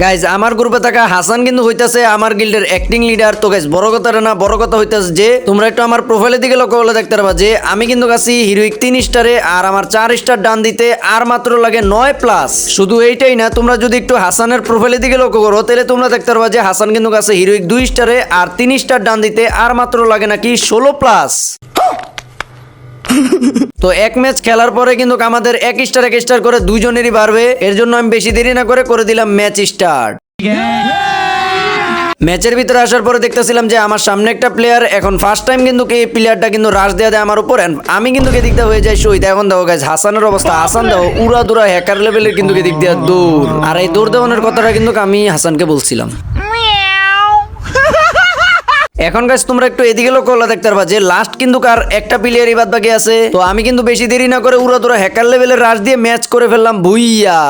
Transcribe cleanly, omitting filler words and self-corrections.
Guys আমার গ্রুপে থাকা হাসান কিন্তু হইতাছে আমার গিল্ডের অ্যাক্টিং লিডার। তো গাইজ বড় কথা না, বড় কথা হইতাছে যে তোমরা একটু আমার প্রোফাইলের দিকে লক্ষ্য করলে দেখতে পারবা যে আমি কিন্তু আছি হিরোইক 3 স্টারে, আর আমার 4 স্টার ডান দিতে আর মাত্র লাগে 9+। শুধু এইটাই না, তোমরা যদি একটু হাসানের প্রোফাইলের দিকে লক্ষ্য করো তাহলে তোমরা দেখতে পারবা যে হাসান কিন্তু আছে হিরোইক 2 স্টারে, আর 3 স্টার ডান দিতে আর মাত্র লাগে নাকি 16+। তো এক ম্যাচ খেলার পরে কিন্তু আমাদের 1 স্টার করে দুইজনেরই বাড়বে। এর জন্য আমি বেশি দেরি না করে দিলাম ম্যাচ স্টার্ট। ম্যাচের ভিতরে আসার পরে দেখতেছিলাম যে আমার সামনে একটা প্লেয়ার, এখন ফার্স্ট টাইম কিন্তু এই প্লেয়ারটা কিন্তু রাশ দেয়া দেয় আমার উপর। আমি কিন্তু এদিক দিয়ে হয়ে যাই শহীদ। এখন দেখো গাইজ হাসানের অবস্থা, হাসান দেখো উড়া দুরা হ্যাকার লেভেলের কিন্তু এদিক দিয়ে দৌড়। আর এই দৌড় দেওয়ানোর কথাটা কিন্তু আমি হাসানকে বলছিলাম। এখন গাইস তোমরা একটু এদিকে লক্ষ্য করলে দেখতে পারবা যে লাস্ট কিন্তু কার একটা প্লেয়ারই বাদ বাকি আছে। তো আমি কিন্তু বেশি দেরি না করে উড়া দুরা হ্যাকার লেভেলের রাশ দিয়ে ম্যাচ করে ফেললাম ভুইয়া।